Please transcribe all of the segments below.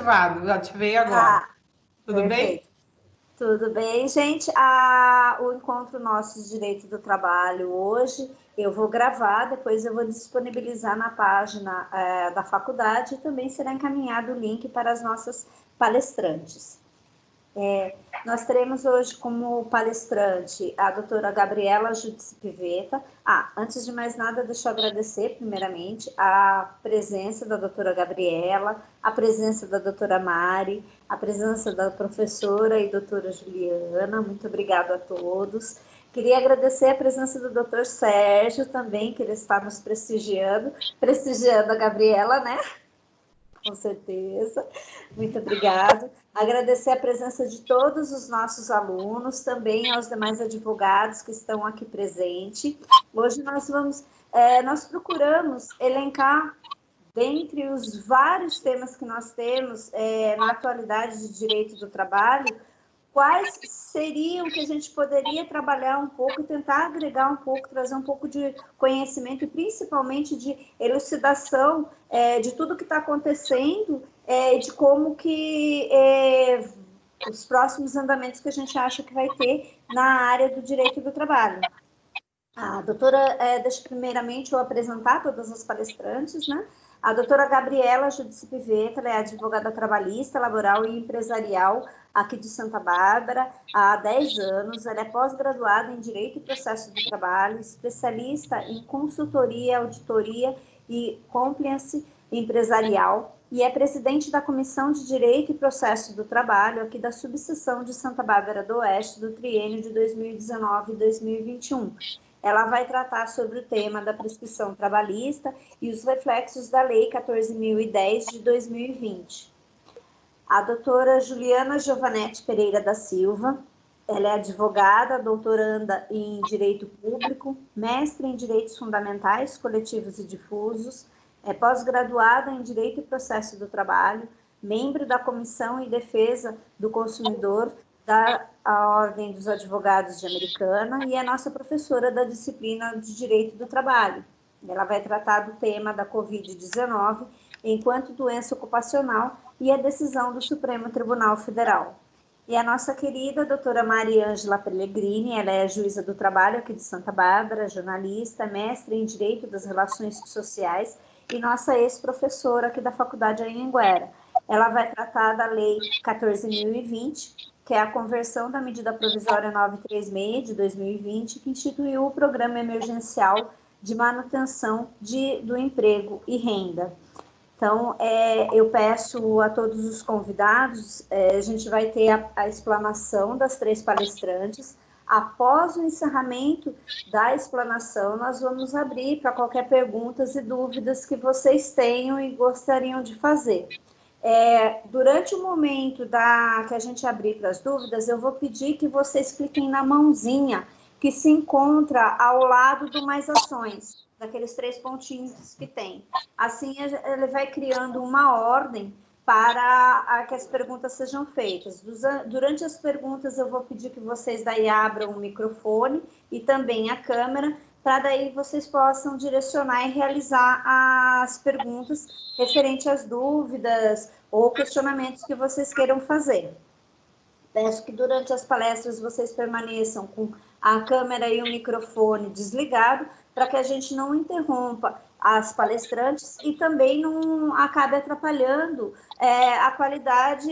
ativado, ativei agora. Ah, Tudo perfeito. bem? Tudo bem, gente? O encontro nosso de direito do trabalho hoje, eu vou gravar, depois eu vou disponibilizar na página da faculdade e também será encaminhado o link para as nossas palestrantes. Nós teremos hoje como palestrante a doutora Gabriela Judice Pivetta. Antes de mais nada, deixa eu agradecer, primeiramente, a presença da doutora Gabriela, a presença da doutora Mari, a presença da professora e doutora Juliana. Muito obrigada a todos. Queria agradecer a presença do doutor Sérgio também, que ele está nos prestigiando a Gabriela, né? Com certeza. Muito obrigado. Agradecer a presença de todos os nossos alunos, também aos demais advogados que estão aqui presentes. Hoje nós procuramos elencar, dentre os vários temas que nós temos na atualidade de direito do trabalho, quais seriam que a gente poderia trabalhar um pouco e tentar agregar um pouco, trazer um pouco de conhecimento e principalmente de elucidação de tudo que está acontecendo e de como que os próximos andamentos que a gente acha que vai ter na área do direito do trabalho. A doutora, deixa primeiramente eu apresentar todas as palestrantes, né? A doutora Gabriela Judice Pivetta, ela é advogada trabalhista, laboral e empresarial aqui de Santa Bárbara há 10 anos. Ela é pós-graduada em Direito e Processo do Trabalho, especialista em consultoria, auditoria e compliance empresarial e é presidente da Comissão de Direito e Processo do Trabalho aqui da subseção de Santa Bárbara do Oeste do triênio de 2019 e 2021. Ela vai tratar sobre o tema da prescrição trabalhista e os reflexos da Lei 14.010 de 2020. A doutora Juliana Giovanetti Pereira da Silva, ela é advogada, doutoranda em Direito Público, mestre em Direitos Fundamentais, Coletivos e Difusos, é pós-graduada em Direito e Processo do Trabalho, membro da Comissão em Defesa do Consumidor da Ordem dos Advogados de Americana e é nossa professora da disciplina de Direito do Trabalho. Ela vai tratar do tema da Covid-19 enquanto doença ocupacional e a decisão do Supremo Tribunal Federal. E a nossa querida doutora Maria Ângela Pellegrini, ela é juíza do trabalho aqui de Santa Bárbara, jornalista, mestre em Direito das Relações Sociais e nossa ex-professora aqui da Faculdade Anhanguera. Ela vai tratar da Lei 14.020, que é a conversão da medida provisória 936 de 2020, que instituiu o Programa Emergencial de Manutenção do Emprego e Renda. Então, eu peço a todos os convidados, a gente vai ter a explanação das 3 palestrantes. Após o encerramento da explanação, nós vamos abrir para qualquer perguntas e dúvidas que vocês tenham e gostariam de fazer. Durante o momento que a gente abrir para as dúvidas, eu vou pedir que vocês cliquem na mãozinha que se encontra ao lado do Mais Ações, daqueles 3 pontinhos que tem. Assim, ele vai criando uma ordem para que as perguntas sejam feitas. Durante as perguntas, eu vou pedir que vocês daí abram o microfone e também a câmera, para daí vocês possam direcionar e realizar as perguntas referente às dúvidas ou questionamentos que vocês queiram fazer. Peço que durante as palestras vocês permaneçam com a câmera e o microfone desligado, para que a gente não interrompa as palestrantes e também não acabe atrapalhando a qualidade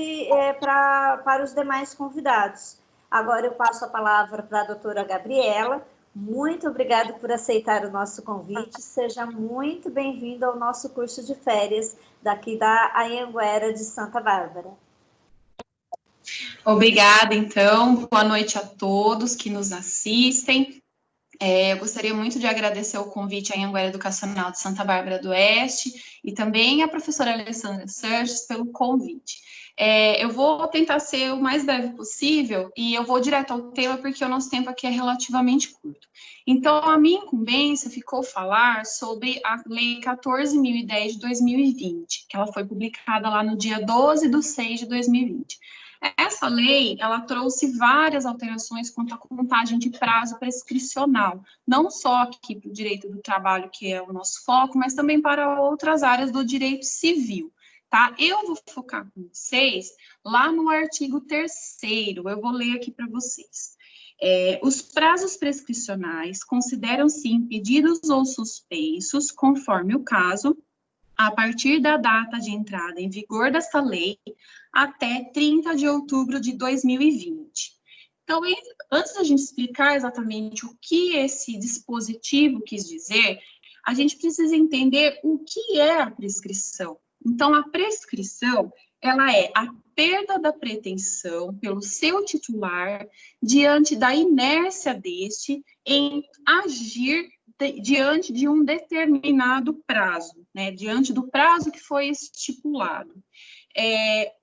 para os demais convidados. Agora eu passo a palavra para a doutora Gabriela. Muito obrigada por aceitar o nosso convite. Seja muito bem-vindo ao nosso curso de férias daqui da Anhanguera de Santa Bárbara. Obrigada, então. Boa noite a todos que nos assistem. Eu gostaria muito de agradecer o convite à Anhanguera Educacional de Santa Bárbara do Oeste e também à professora Alessandra Serges pelo convite. Eu vou tentar ser o mais breve possível e eu vou direto ao tema porque o nosso tempo aqui é relativamente curto. Então, a minha incumbência ficou falar sobre a Lei 14.010 de 2020, que ela foi publicada lá no dia 12/6 de 2020. Essa lei, ela trouxe várias alterações quanto à contagem de prazo prescricional, não só aqui para o direito do trabalho, que é o nosso foco, mas também para outras áreas do direito civil, tá? Eu vou focar com vocês lá no artigo 3º, eu vou ler aqui para vocês. Os prazos prescricionais consideram-se impedidos ou suspensos, conforme o caso, a partir da data de entrada em vigor desta lei, até 30 de outubro de 2020. Então, antes da gente explicar exatamente o que esse dispositivo quis dizer, a gente precisa entender o que é a prescrição. Então, a prescrição, ela é a perda da pretensão pelo seu titular diante da inércia deste em agir diante de um determinado prazo, né? Diante do prazo que foi estipulado.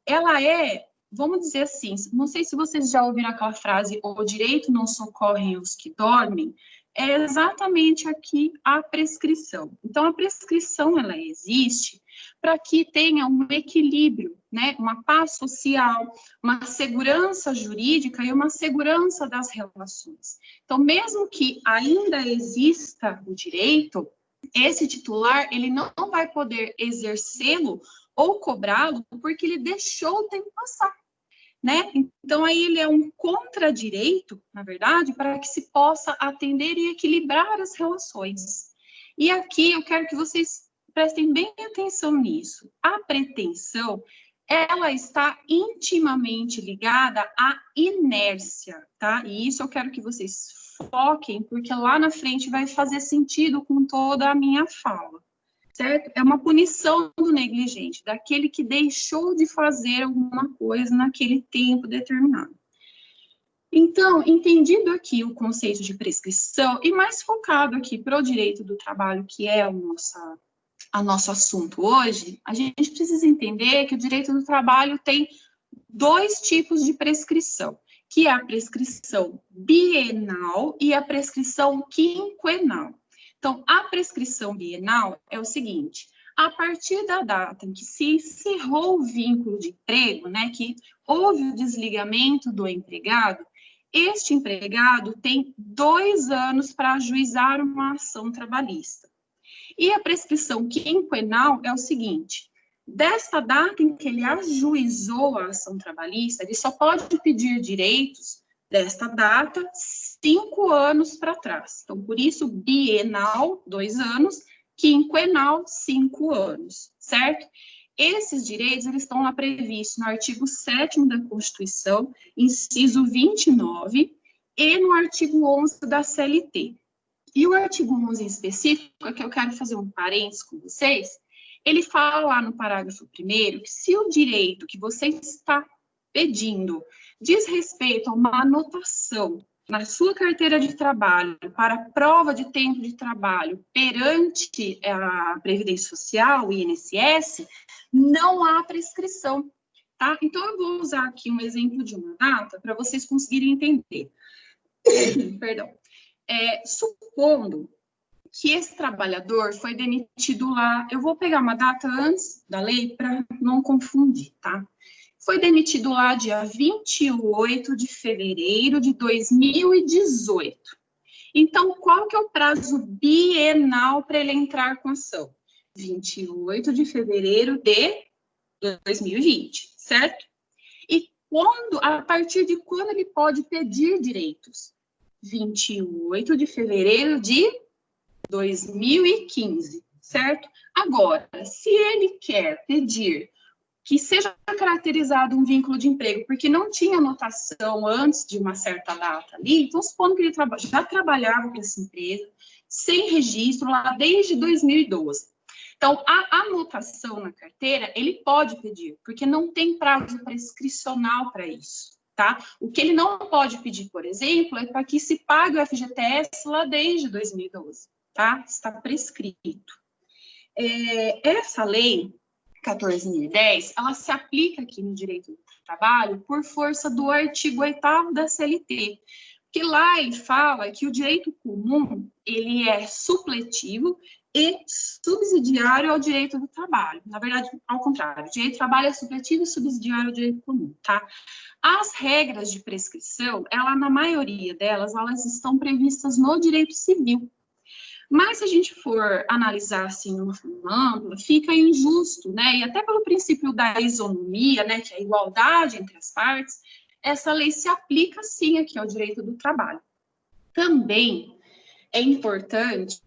Ela é, vamos dizer assim, não sei se vocês já ouviram aquela frase, o direito não socorre os que dormem, é exatamente aqui a prescrição. Então, a prescrição, ela existe para que tenha um equilíbrio, né? Uma paz social, uma segurança jurídica e uma segurança das relações. Então, mesmo que ainda exista o direito, esse titular, ele não vai poder exercê-lo ou cobrá-lo porque ele deixou o tempo passar, né? Então, aí ele é um contradireito, na verdade, para que se possa atender e equilibrar as relações. E aqui eu quero que vocês prestem bem atenção nisso. A pretensão, ela está intimamente ligada à inércia, tá? E isso eu quero que vocês foquem, porque lá na frente vai fazer sentido com toda a minha fala. Certo? É uma punição do negligente, daquele que deixou de fazer alguma coisa naquele tempo determinado. Então, entendido aqui o conceito de prescrição, e mais focado aqui para o direito do trabalho, que é o nosso assunto hoje, a gente precisa entender que o direito do trabalho tem 2 tipos de prescrição, que é a prescrição bienal e a prescrição quinquenal. Então, a prescrição bienal é o seguinte: a partir da data em que se encerrou o vínculo de emprego, né, que houve o desligamento do empregado, este empregado tem 2 anos para ajuizar uma ação trabalhista. E a prescrição quinquenal é o seguinte: desta data em que ele ajuizou a ação trabalhista, ele só pode pedir direitos desta data 5 anos para trás. Então, por isso, bienal, 2 anos, quinquenal, 5 anos, certo? Esses direitos, eles estão lá previstos no artigo 7º da Constituição, inciso 29, e no artigo 11 da CLT. E o artigo 11 em específico, é que eu quero fazer um parênteses com vocês, ele fala lá no parágrafo 1º que se o direito que você está pedindo diz respeito a uma anotação na sua carteira de trabalho para prova de tempo de trabalho perante a Previdência Social, o INSS, não há prescrição, tá? Então, eu vou usar aqui um exemplo de uma data para vocês conseguirem entender. Perdão. Supondo que esse trabalhador foi demitido lá, eu vou pegar uma data antes da lei para não confundir, tá? Foi demitido lá dia 28 de fevereiro de 2018. Então, qual que é o prazo bienal para ele entrar com ação? 28 de fevereiro de 2020, certo? E a partir de quando ele pode pedir direitos? 28 de fevereiro de 2015, certo? Agora, se ele quer pedir que seja caracterizado um vínculo de emprego, porque não tinha anotação antes de uma certa data ali, então supondo que ele já trabalhava para essa empresa, sem registro lá desde 2012. Então, a anotação na carteira, ele pode pedir, porque não tem prazo prescricional para isso, tá? O que ele não pode pedir, por exemplo, é para que se pague o FGTS lá desde 2012, tá? Está prescrito. Essa lei 14.010, ela se aplica aqui no direito do trabalho por força do artigo 8º da CLT, que lá ele fala que o direito comum, ele é supletivo e subsidiário ao direito do trabalho. Na verdade, ao contrário, o direito do trabalho é supletivo e subsidiário ao direito comum, tá? As regras de prescrição, na maioria delas, elas estão previstas no direito civil. Mas se a gente for analisar assim de uma forma ampla, fica injusto, né? E até pelo princípio da isonomia, né, que é a igualdade entre as partes, essa lei se aplica sim aqui ao direito do trabalho. Também é importante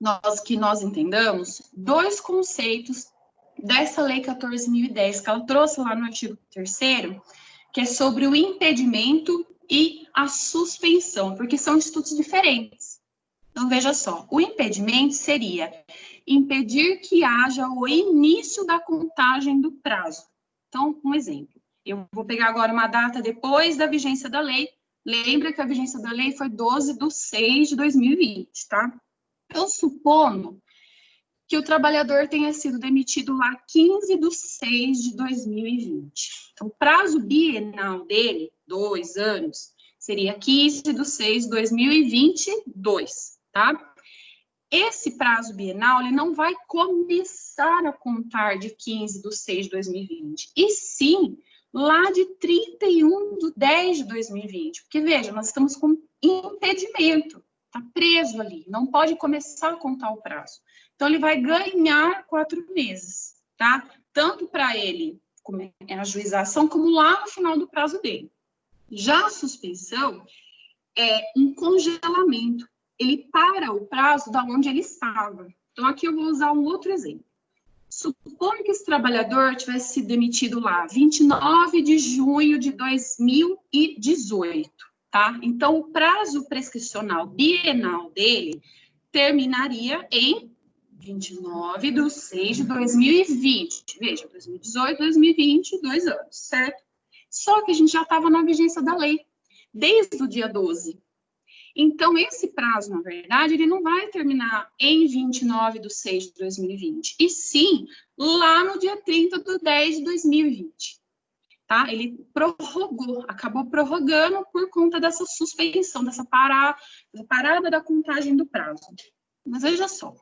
nós entendamos dois conceitos dessa lei 14.010, que ela trouxe lá no artigo 3º, que é sobre o impedimento e a suspensão, porque são institutos diferentes. Então, veja só, o impedimento seria impedir que haja o início da contagem do prazo. Então, um exemplo, eu vou pegar agora uma data depois da vigência da lei. Lembra que a vigência da lei foi 12/6/2020, tá? Eu supondo que o trabalhador tenha sido demitido lá 15/6/2020. Então, o prazo bienal dele, 2 anos, seria 15/6/2022, tá? Esse prazo bienal, ele não vai começar a contar de 15/6/2020, e sim lá de 31/10/2020, porque, veja, nós estamos com impedimento, está preso ali, não pode começar a contar o prazo. Então, ele vai ganhar 4 meses, tá? Tanto para ele ajuizar a ação, como lá no final do prazo dele. Já a suspensão é um congelamento. Ele para o prazo da onde ele estava. Então, aqui eu vou usar um outro exemplo. Suponha que esse trabalhador tivesse sido demitido lá 29 de junho de 2018, tá? Então, o prazo prescricional bienal dele terminaria em 29/6/2020. Veja, 2018, 2020, 2 anos, certo? Só que a gente já estava na vigência da lei, desde o dia 12. Então, esse prazo, na verdade, ele não vai terminar em 29/6/2020, e sim lá no dia 30/10/2020. Tá? Ele acabou prorrogando por conta dessa suspensão, dessa parada da contagem do prazo. Mas veja só,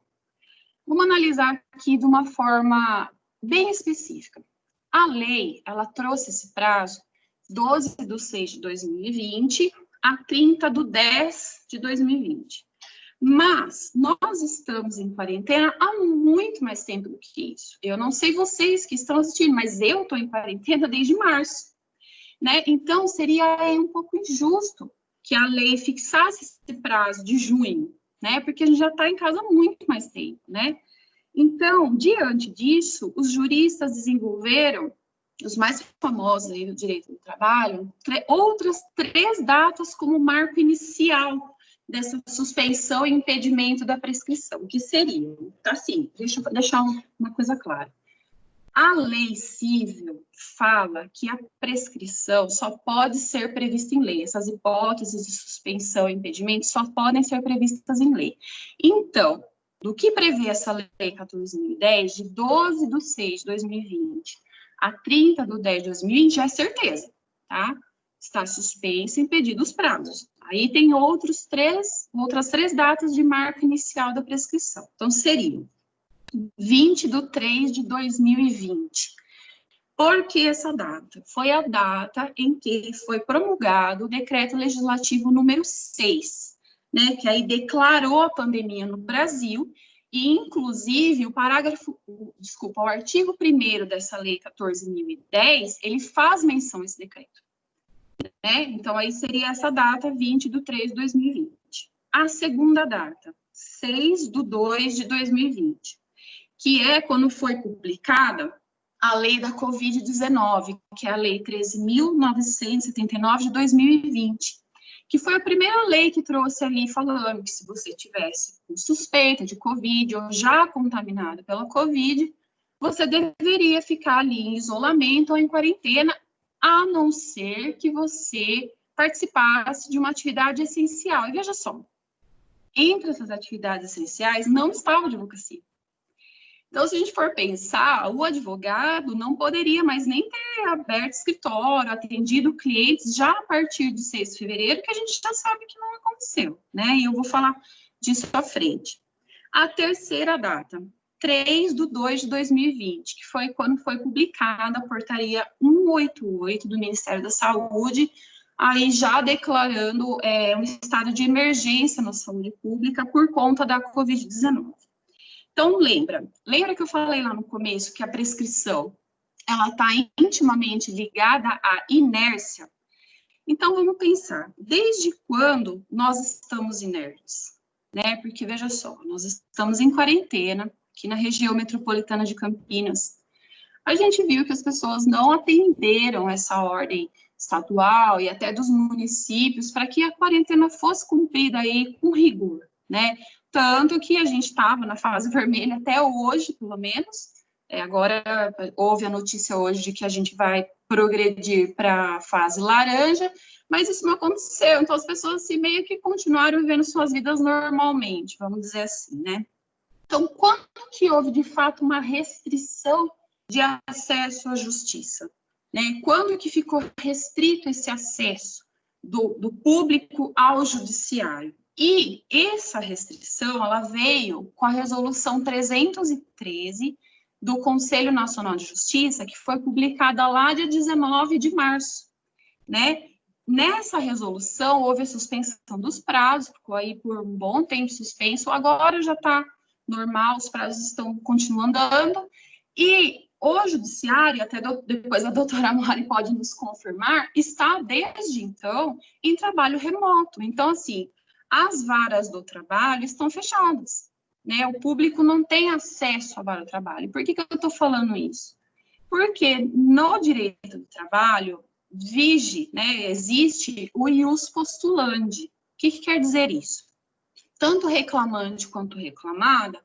vamos analisar aqui de uma forma bem específica. A lei, ela trouxe esse prazo 12/6/2020 a 30/10/2020. Mas nós estamos em quarentena há muito mais tempo do que isso. Eu não sei vocês que estão assistindo, mas eu estou em quarentena desde março, né? Então, seria um pouco injusto que a lei fixasse esse prazo de junho, né? Porque a gente já está em casa há muito mais tempo, né? Então, diante disso, os juristas desenvolveram, os mais famosos aí do direito do trabalho, outras 3 datas como marco inicial dessa suspensão e impedimento da prescrição, que seriam, assim, deixa eu deixar uma coisa clara. A lei civil fala que a prescrição só pode ser prevista em lei. Essas hipóteses de suspensão e impedimento só podem ser previstas em lei. Então, do que prevê essa lei 14.010, de 12/6/2020 a 30/10/2020, é certeza, tá? Está suspenso e impedido os prazos. Aí tem outras 3 datas de marco inicial da prescrição. Então, seriam 20/3/2020. Por que essa data? Foi a data em que foi promulgado o decreto legislativo número 6, né, que aí declarou a pandemia no Brasil, e inclusive o artigo 1º dessa lei 14.010, ele faz menção a esse decreto, né? Então aí seria essa data, 20/3/2020. A segunda data, 6/2/2020, que é quando foi publicada a lei da Covid-19, que é a lei 13.979 de 2020, que foi a primeira lei que trouxe ali falando que se você tivesse suspeita de Covid ou já contaminado pela Covid, você deveria ficar ali em isolamento ou em quarentena, a não ser que você participasse de uma atividade essencial. E veja só, entre essas atividades essenciais não estava a advocacia. Então, se a gente for pensar, o advogado não poderia mais nem ter aberto escritório, atendido clientes já a partir de 6 de fevereiro, que a gente já sabe que não aconteceu, né? E eu vou falar disso à frente. A terceira data, 3/2/2020, que foi quando foi publicada a portaria 188 do Ministério da Saúde, aí já declarando um estado de emergência na saúde pública por conta da Covid-19. Então, lembra que eu falei lá no começo que a prescrição, ela está intimamente ligada à inércia? Então, vamos pensar, desde quando nós estamos inertes? Né? Porque, veja só, nós estamos em quarentena, aqui na região metropolitana de Campinas. A gente viu que as pessoas não atenderam essa ordem estadual e até dos municípios para que a quarentena fosse cumprida aí com rigor, né? Tanto que a gente estava na fase vermelha até hoje, pelo menos. Agora, houve a notícia hoje de que a gente vai progredir para a fase laranja, mas isso não aconteceu. Então, as pessoas assim, meio que continuaram vivendo suas vidas normalmente, vamos dizer assim, né? Então, quando que houve, de fato, uma restrição de acesso à justiça? Né? Quando que ficou restrito esse acesso do público ao judiciário? E essa restrição, ela veio com a resolução 313 do Conselho Nacional de Justiça, que foi publicada lá dia 19 de março, né? Nessa resolução, houve a suspensão dos prazos, ficou aí por um bom tempo suspenso, agora já está normal, os prazos estão continuando andando, e o judiciário, até depois a doutora Mari pode nos confirmar, está desde então em trabalho remoto. Então, assim, as varas do trabalho estão fechadas, né? O público não tem acesso à vara do trabalho. Por que eu estou falando isso? Porque no direito do trabalho vige, né, existe o ius postulandi. O que quer dizer isso? Tanto reclamante quanto reclamada,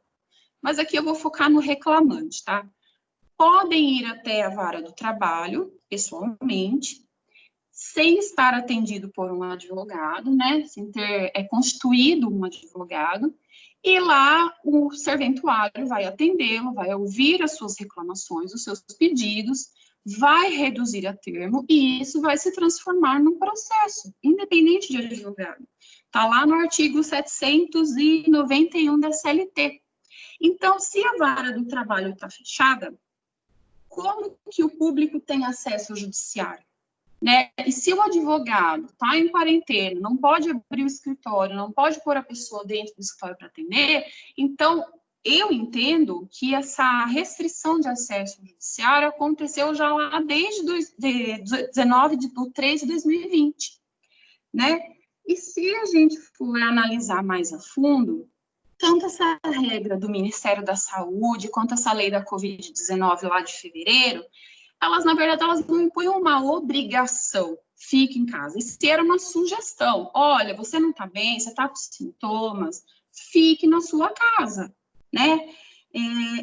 mas aqui eu vou focar no reclamante, tá? Podem ir até a vara do trabalho, pessoalmente, sem estar atendido por um advogado, né? Sem ter constituído um advogado, e lá o serventuário vai atendê-lo, vai ouvir as suas reclamações, os seus pedidos, vai reduzir a termo, e isso vai se transformar num processo, independente de advogado. Está lá no artigo 791 da CLT. Então, se a vara do trabalho está fechada, como que o público tem acesso ao judiciário? Né? E se o advogado está em quarentena, não pode abrir o escritório, não pode pôr a pessoa dentro do escritório para atender, então eu entendo que essa restrição de acesso ao judiciário aconteceu já lá desde 19/3 de 2020, né? E se a gente for analisar mais a fundo, tanto essa regra do Ministério da Saúde, quanto essa lei da Covid-19 lá de fevereiro, elas, na verdade, elas não impunham uma obrigação, fique em casa. Isso era uma sugestão. Olha, você não está bem, você está com sintomas, fique na sua casa, né?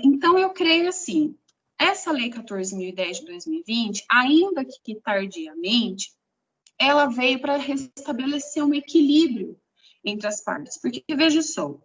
Então, eu creio assim, essa lei 14.010 de 2020, ainda que tardiamente, ela veio para restabelecer um equilíbrio entre as partes. Porque, veja só,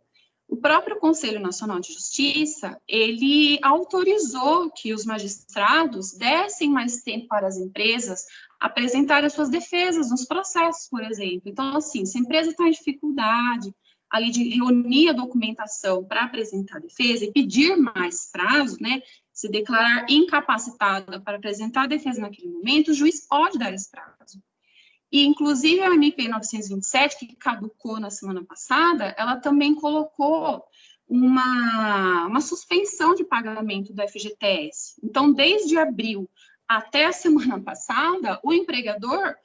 o próprio Conselho Nacional de Justiça, ele autorizou que os magistrados dessem mais tempo para as empresas apresentarem as suas defesas nos processos, por exemplo. Então, assim, se a empresa está em dificuldade ali de reunir a documentação para apresentar a defesa e pedir mais prazo, né, se declarar incapacitada para apresentar a defesa naquele momento, o juiz pode dar esse prazo. E, inclusive, a MP 927, que caducou na semana passada, ela também colocou uma suspensão de pagamento do FGTS. Então, desde abril até a semana passada, o empregador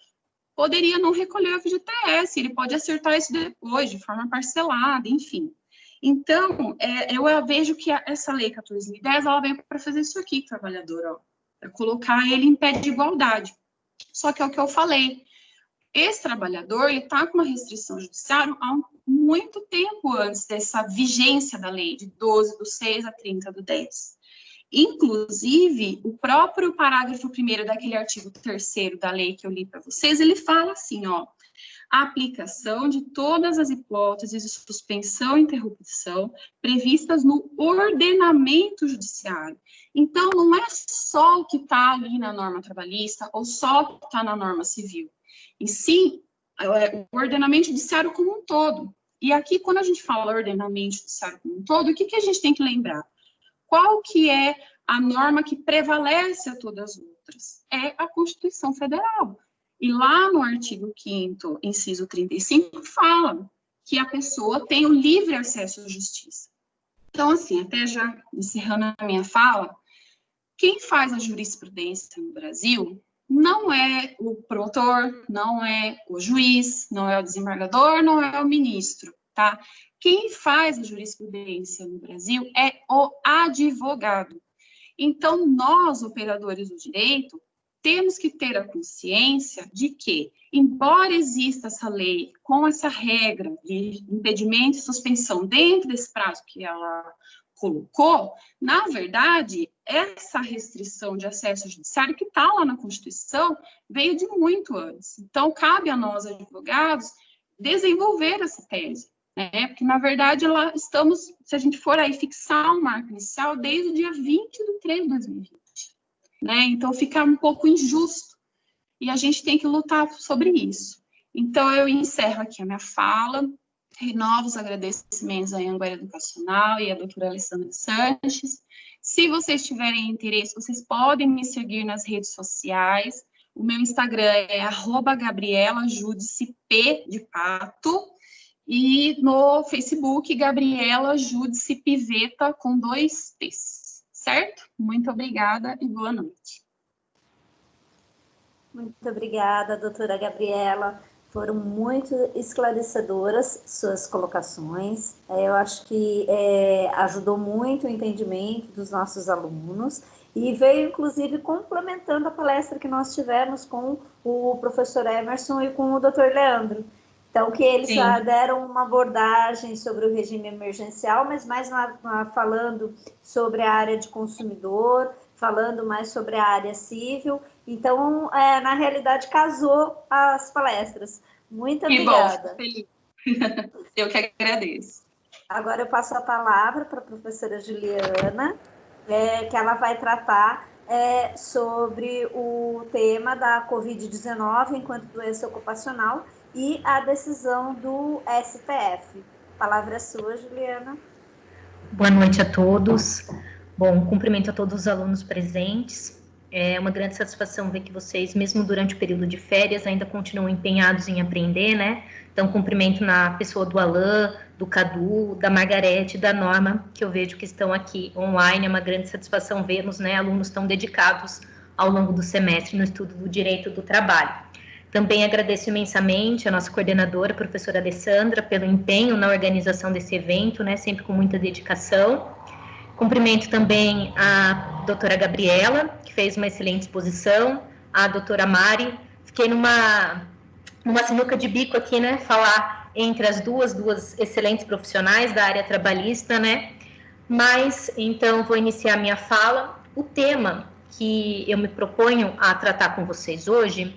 poderia não recolher o FGTS, ele pode acertar isso depois, de forma parcelada, enfim. Então, eu vejo que essa lei 14.010, ela veio para fazer isso aqui, trabalhador, ó, para colocar ele em pé de igualdade. Só que é o que eu falei, esse trabalhador está com uma restrição judiciária há muito tempo antes dessa vigência da lei, de 12/6 a 30/10. Inclusive, o próprio parágrafo 1º daquele artigo 3º da lei que eu li para vocês, ele fala assim, ó, a aplicação de todas as hipóteses de suspensão e interrupção previstas no ordenamento judiciário. Então, não é só o que está ali na norma trabalhista ou só o que está na norma civil, e sim o ordenamento judiciário como um todo. E aqui, quando a gente fala ordenamento judiciário como um todo, o que a gente tem que lembrar? Qual que é a norma que prevalece a todas as outras? É a Constituição Federal. E lá no artigo 5º, inciso 35, fala que a pessoa tem o livre acesso à justiça. Então, assim, até já encerrando a minha fala, quem faz a jurisprudência no Brasil não é o promotor, não é o juiz, não é o desembargador, não é o ministro, tá? Quem faz a jurisprudência no Brasil é o advogado. Então, nós, operadores do direito, temos que ter a consciência de que, embora exista essa lei com essa regra de impedimento e suspensão dentro desse prazo que ela colocou, na verdade, essa restrição de acesso ao judiciário que está lá na Constituição veio de muito antes. Então, cabe a nós, advogados, desenvolver essa tese, né? Porque, na verdade, lá estamos, se a gente for aí fixar um marco inicial, desde o dia 20/3 de 2020, né? Então, fica um pouco injusto e a gente tem que lutar sobre isso. Então, eu encerro aqui a minha fala. Renovo os agradecimentos à Anhanguera Educacional e à doutora Alessandra Sanches. Se vocês tiverem interesse, vocês podem me seguir nas redes sociais. O meu Instagram é @GabrielaJudiceP de pato. E no Facebook, Gabriela Júdice Piveta, com 2 T's. Certo? Muito obrigada e boa noite. Muito obrigada, doutora Gabriela. Foram muito esclarecedoras suas colocações. Eu acho que ajudou muito o entendimento dos nossos alunos e veio, inclusive, complementando a palestra que nós tivemos com o professor Emerson e com o doutor Leandro. Então, que eles já deram uma abordagem sobre o regime emergencial, mas mais falando sobre a área de consumidor, falando mais sobre a área civil. Então, na realidade, casou as palestras. Muito obrigada. Que bom, feliz. Eu que agradeço. Agora eu passo a palavra para a professora Juliana, que ela vai tratar sobre o tema da Covid-19 enquanto doença ocupacional e a decisão do STF. A palavra é sua, Juliana. Boa noite a todos. Bom, cumprimento a todos os alunos presentes. É uma grande satisfação ver que vocês, mesmo durante o período de férias, ainda continuam empenhados em aprender, né? Então, cumprimento na pessoa do Alain, do Cadu, da Margarete, da Norma, que eu vejo que estão aqui online. É uma grande satisfação vê-los, né? Alunos tão dedicados ao longo do semestre no estudo do direito do trabalho. Também agradeço imensamente a nossa coordenadora, a professora Alessandra, pelo empenho na organização desse evento, né? Sempre com muita dedicação. Cumprimento também a doutora Gabriela, que fez uma excelente exposição, a doutora Mari. Fiquei numa sinuca de bico aqui, né, falar entre as duas excelentes profissionais da área trabalhista, né, mas, então, vou iniciar minha fala. O tema que eu me proponho a tratar com vocês hoje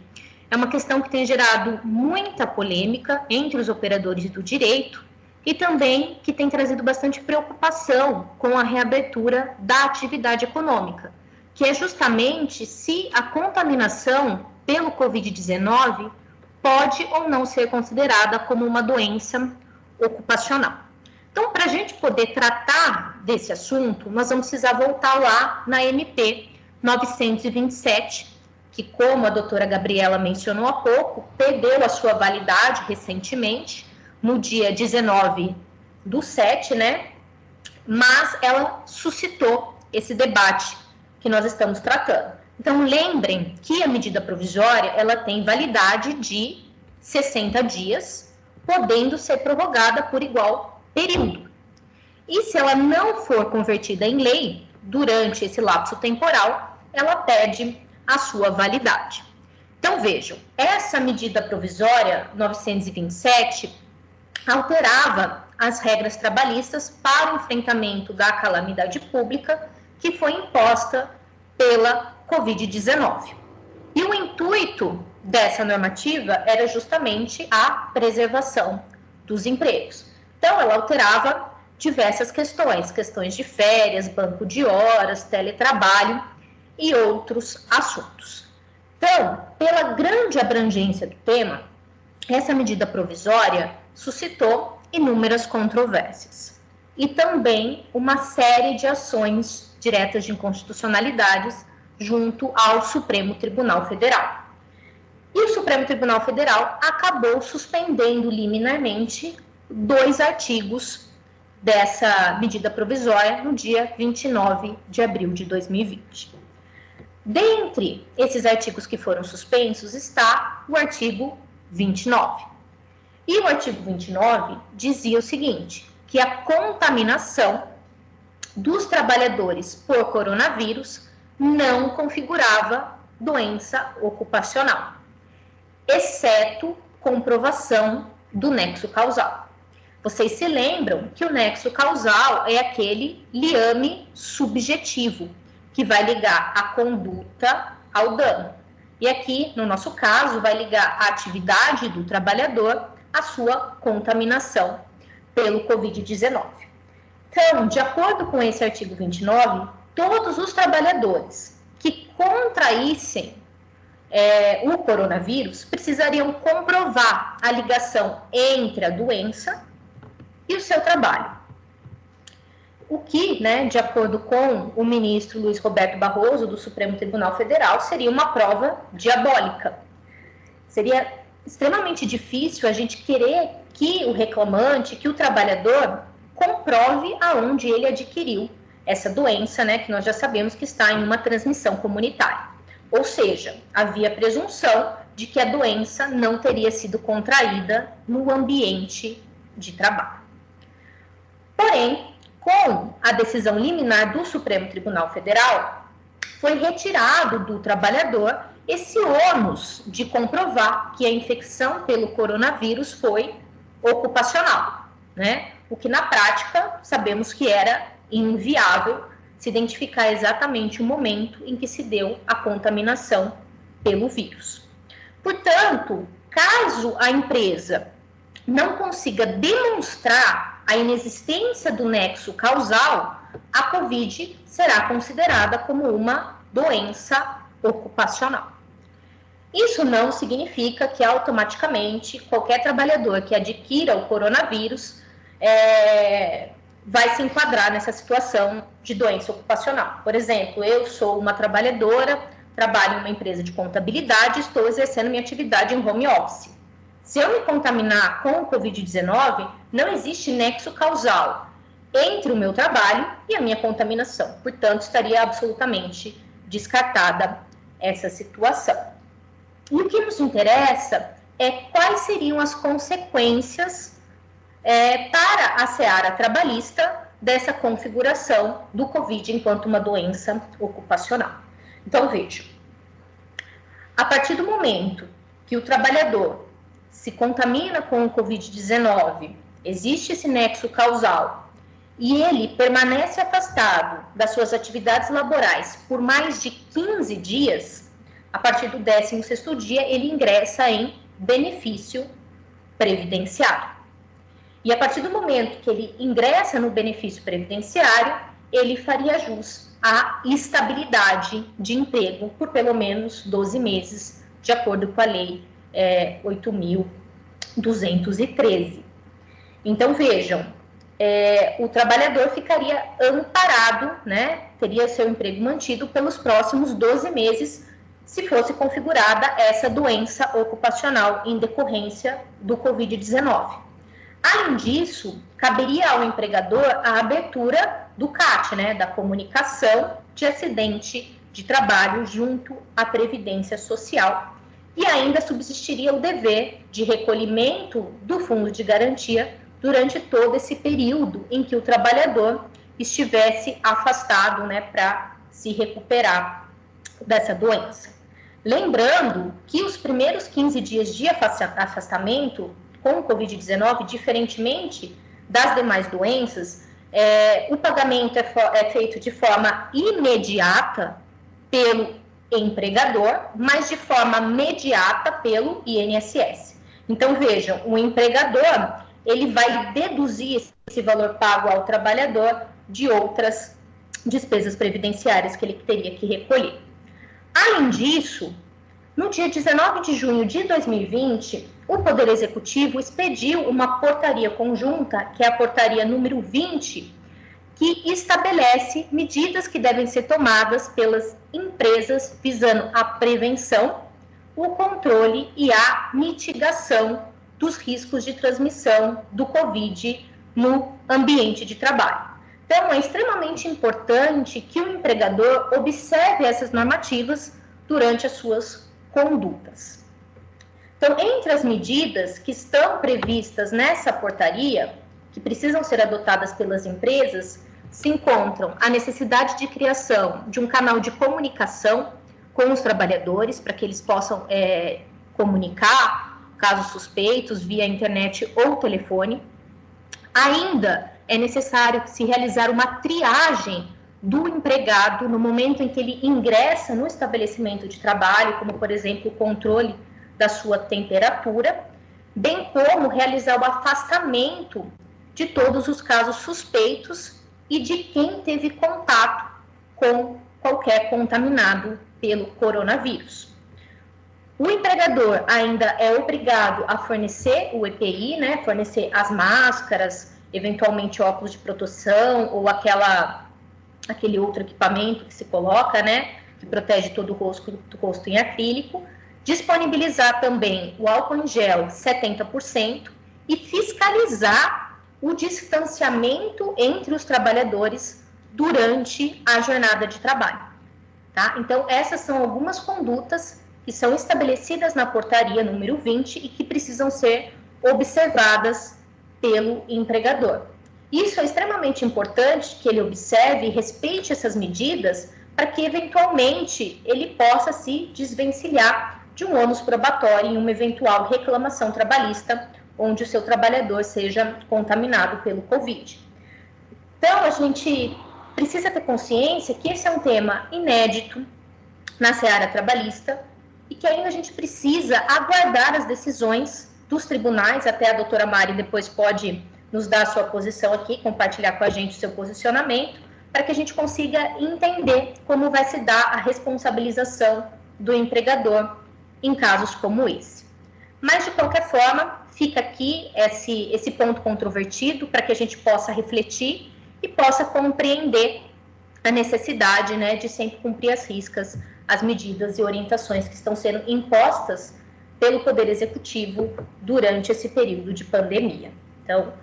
é uma questão que tem gerado muita polêmica entre os operadores do direito, e também que tem trazido bastante preocupação com a reabertura da atividade econômica, que é justamente se a contaminação pelo Covid-19 pode ou não ser considerada como uma doença ocupacional. Então, para a gente poder tratar desse assunto, nós vamos precisar voltar lá na MP 927, que, como a doutora Gabriela mencionou há pouco, perdeu a sua validade recentemente, no dia 19/7, né? Mas ela suscitou esse debate que nós estamos tratando. Então, lembrem que a medida provisória, ela tem validade de 60 dias, podendo ser prorrogada por igual período. E se ela não for convertida em lei, durante esse lapso temporal, ela perde a sua validade. Então, vejam, essa medida provisória 927 alterava as regras trabalhistas para o enfrentamento da calamidade pública que foi imposta pela Covid-19. E o intuito dessa normativa era justamente a preservação dos empregos. Então, ela alterava diversas questões de férias, banco de horas, teletrabalho e outros assuntos. Então, pela grande abrangência do tema, essa medida provisória suscitou inúmeras controvérsias e também uma série de ações diretas de inconstitucionalidades junto ao Supremo Tribunal Federal. E o Supremo Tribunal Federal acabou suspendendo liminarmente 2 artigos dessa medida provisória no dia 29 de abril de 2020. Dentre esses artigos que foram suspensos está o artigo 29. E o artigo 29 dizia o seguinte, que a contaminação dos trabalhadores por coronavírus não configurava doença ocupacional, exceto comprovação do nexo causal. Vocês se lembram que o nexo causal é aquele liame subjetivo, que vai ligar a conduta ao dano. E aqui, no nosso caso, vai ligar a atividade do trabalhador à sua contaminação pelo Covid-19. Então, de acordo com esse artigo 29, todos os trabalhadores que contraíssem o coronavírus precisariam comprovar a ligação entre a doença e o seu trabalho. O que, de acordo com o ministro Luiz Roberto Barroso, do Supremo Tribunal Federal, seria uma prova diabólica. Seria extremamente difícil a gente querer que o reclamante, que o trabalhador, comprove aonde ele adquiriu essa doença, que nós já sabemos que está em uma transmissão comunitária. Ou seja, havia presunção de que a doença não teria sido contraída no ambiente de trabalho. Porém, com a decisão liminar do Supremo Tribunal Federal, foi retirado do trabalhador esse ônus de comprovar que a infecção pelo coronavírus foi ocupacional, O que na prática sabemos que era inviável se identificar exatamente o momento em que se deu a contaminação pelo vírus. Portanto, caso a empresa não consiga demonstrar a inexistência do nexo causal, a COVID será considerada como uma doença ocupacional. Isso não significa que automaticamente qualquer trabalhador que adquira o coronavírus vai se enquadrar nessa situação de doença ocupacional. Por exemplo, eu sou uma trabalhadora, trabalho em uma empresa de contabilidade, estou exercendo minha atividade em home office. Se eu me contaminar com o Covid-19, não existe nexo causal entre o meu trabalho e a minha contaminação. Portanto, estaria absolutamente descartada essa situação. E o que nos interessa é quais seriam as consequências para a seara trabalhista dessa configuração do Covid enquanto uma doença ocupacional. Então, vejam, a partir do momento que o trabalhador se contamina com o Covid-19, existe esse nexo causal e ele permanece afastado das suas atividades laborais por mais de 15 dias, a partir do 16º dia, ele ingressa em benefício previdenciário. E a partir do momento que ele ingressa no benefício previdenciário, ele faria jus à estabilidade de emprego por pelo menos 12 meses, de acordo com a lei 8.213. Então, vejam, o trabalhador ficaria amparado, teria seu emprego mantido pelos próximos 12 meses, se fosse configurada essa doença ocupacional em decorrência do Covid-19. Além disso, caberia ao empregador a abertura do CAT, da comunicação de acidente de trabalho junto à Previdência Social, e ainda subsistiria o dever de recolhimento do fundo de garantia durante todo esse período em que o trabalhador estivesse afastado, para se recuperar dessa doença. Lembrando que os primeiros 15 dias de afastamento com o Covid-19, diferentemente das demais doenças, o pagamento é feito de forma imediata pelo empregador, mas de forma mediata pelo INSS. Então, vejam, o empregador, ele vai deduzir esse valor pago ao trabalhador de outras despesas previdenciárias que ele teria que recolher. Além disso, no dia 19 de junho de 2020, o Poder Executivo expediu uma portaria conjunta, que é a portaria número 20, que estabelece medidas que devem ser tomadas pelas empresas visando a prevenção, o controle e a mitigação dos riscos de transmissão do Covid no ambiente de trabalho. Então, é extremamente importante que o empregador observe essas normativas durante as suas condutas. Então, entre as medidas que estão previstas nessa portaria, que precisam ser adotadas pelas empresas, se encontram a necessidade de criação de um canal de comunicação com os trabalhadores, para que eles possam comunicar casos suspeitos via internet ou telefone. Ainda é necessário se realizar uma triagem do empregado no momento em que ele ingressa no estabelecimento de trabalho, como, por exemplo, o controle da sua temperatura, bem como realizar o afastamento de todos os casos suspeitos e de quem teve contato com qualquer contaminado pelo coronavírus. O empregador ainda é obrigado a fornecer o EPI, né, fornecer as máscaras, eventualmente óculos de proteção ou aquele outro equipamento que se coloca, né, que protege todo o rosto em acrílico, disponibilizar também o álcool em gel 70% e fiscalizar o distanciamento entre os trabalhadores durante a jornada de trabalho. Tá? Então, essas são algumas condutas que são estabelecidas na portaria número 20 e que precisam ser observadas pelo empregador. Isso é extremamente importante que ele observe e respeite essas medidas para que, eventualmente, ele possa se desvencilhar de um ônus probatório em uma eventual reclamação trabalhista onde o seu trabalhador seja contaminado pelo Covid. Então, a gente precisa ter consciência que esse é um tema inédito na seara trabalhista e que ainda a gente precisa aguardar as decisões dos tribunais. Até a doutora Mari depois pode nos dar a sua posição aqui, compartilhar com a gente o seu posicionamento, para que a gente consiga entender como vai se dar a responsabilização do empregador em casos como esse. Mas, de qualquer forma, fica aqui esse ponto controvertido para que a gente possa refletir e possa compreender a necessidade, né, de sempre cumprir às riscas as medidas e orientações que estão sendo impostas pelo Poder Executivo durante esse período de pandemia. Então,